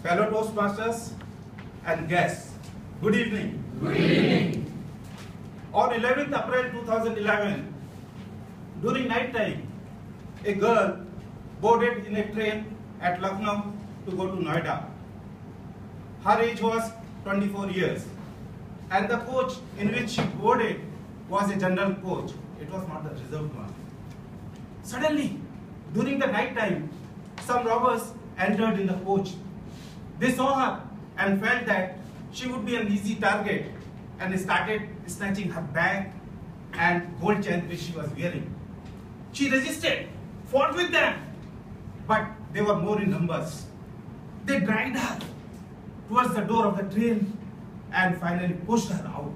fellow Toastmasters and guests, good evening. Good evening. On 11th April 2011, during night time, a girl boarded in a train at Lucknow to go to Noida. Her age was 24 years, and the coach in which she boarded was a general coach. It was not the reserved one. Suddenly, during the night time, some robbers entered in the coach. They saw her and felt that she would be an easy target and started snatching her bag and gold chain which she was wearing. She resisted, fought with them, but they were more in numbers. They dragged her towards the door of the train and finally pushed her out.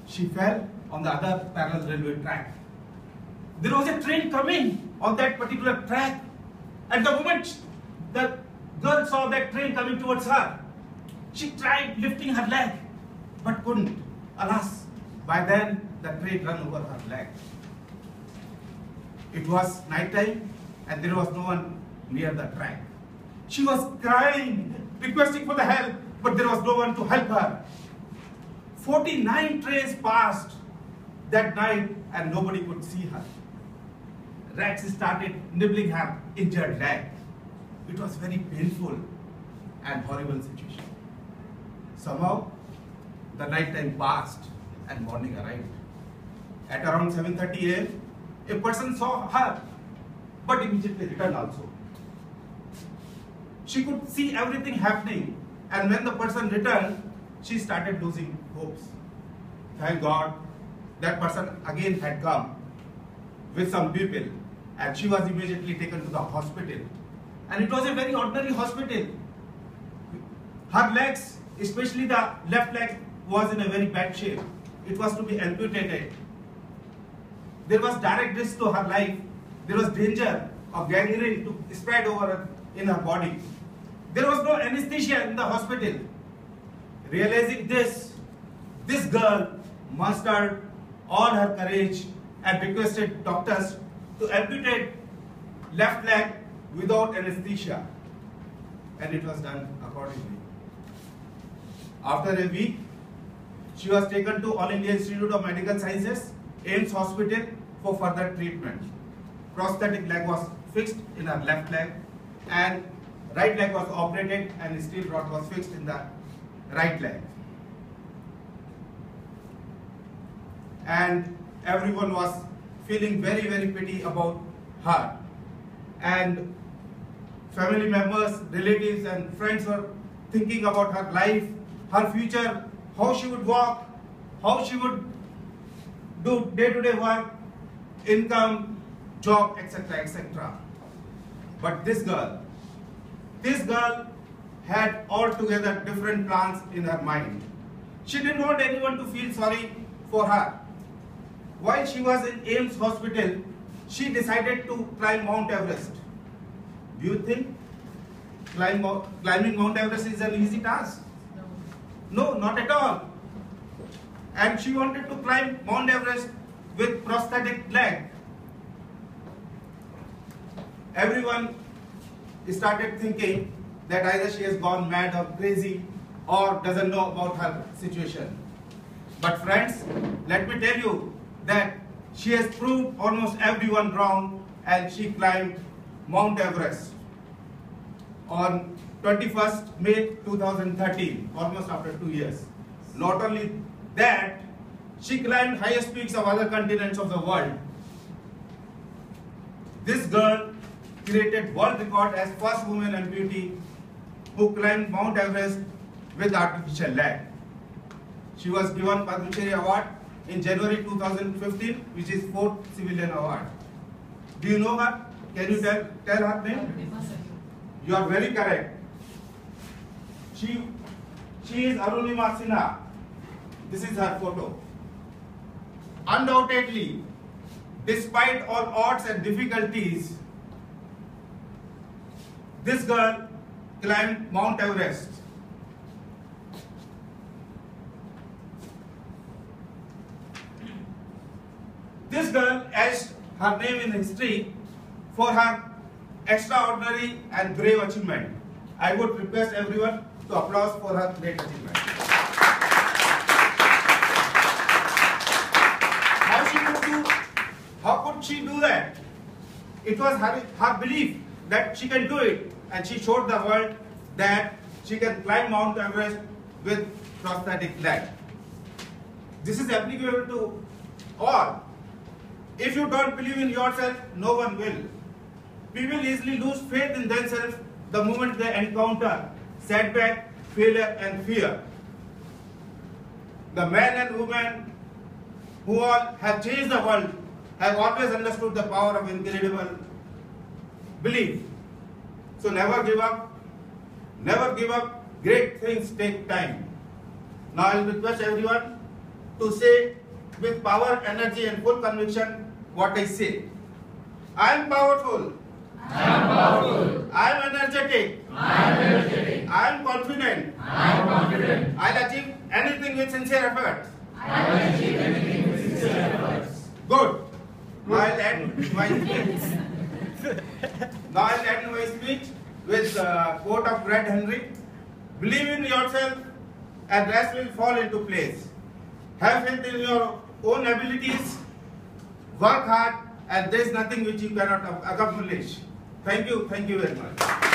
She fell on the other parallel railway track. There was a train coming on that particular track, and the moment the girl saw that train coming towards her, she tried lifting her leg, but couldn't. Alas, by then the train ran over her leg. It was night time and there was no one near the track. She was crying, requesting for the help, but there was no one to help her. 49 trains passed that night and nobody could see her. Rats started nibbling her injured leg. It was very painful and horrible situation. Somehow, the night time passed and morning arrived. At around 7:30 a.m., a person saw her, but immediately returned also. She could see everything happening, and when the person returned, she started losing hopes. Thank God, that person again had come with some people, and she was immediately taken to the hospital. And it was a very ordinary hospital. Her legs, especially the left leg, was in a very bad shape. It was to be amputated. There was direct risk to her life. There was danger of gangrene to spread over in her body. There was no anesthesia in the hospital. Realizing this girl mustered all her courage and requested doctors to amputate left leg without anesthesia. And it was done accordingly. After a week, she was taken to All India Institute of Medical Sciences, AIMS Hospital, for further treatment. Prosthetic leg was fixed in her left leg, and right leg was operated, and steel rod was fixed in the right leg. And everyone was feeling very, very pity about her. And family members, relatives and friends were thinking about her life, her future, how she would walk, how she would do day-to-day work, income, job, etc., etc. But this girl had altogether different plans in her mind. She didn't want anyone to feel sorry for her. While she was in AIMS Hospital, she decided to climb Mount Everest. Do you think climbing Mount Everest is an easy task? No, not at all. And she wanted to climb Mount Everest with prosthetic leg. Everyone started thinking that either she has gone mad or crazy or doesn't know about her situation. But friends, let me tell you that she has proved almost everyone wrong, and she climbed Mount Everest on 21st May 2013, almost after 2 years. Not only that, she climbed highest peaks of other continents of the world. This girl created world record as first woman amputee who climbed Mount Everest with artificial leg. She was given Padma Shri Award in January 2015, which is 4th civilian award. Do you know her? Can you tell her name? You are very correct. She is Arunima Sinha. This is her photo. Undoubtedly, despite all odds and difficulties, this girl climbed Mount Everest. This girl etched her name in history for her extraordinary and brave achievement. I would request everyone to applause for her great achievement. How could she do that? It was her belief that she can do it, and she showed the world that she can climb Mount Everest with prosthetic leg. This is applicable to all. If you don't believe in yourself, no one will. People easily lose faith in themselves the moment they encounter setback, failure, and fear. The men and women who all have changed the world have always understood the power of incredible belief. So never give up. Never give up. Great things take time. Now I will request everyone to say with power, energy, and full conviction what I say. I am powerful. I am powerful. I am energetic. I am energetic. I am confident. I am confident. I'll achieve anything with sincere effort. I will achieve anything with sincere efforts. Good. Now I'll end my speech. Now I'll end my speech with a quote of Fred Henry. Believe in yourself and rest will fall into place. Have faith in your own abilities. Work hard, and there is nothing which you cannot accomplish. Thank you very much.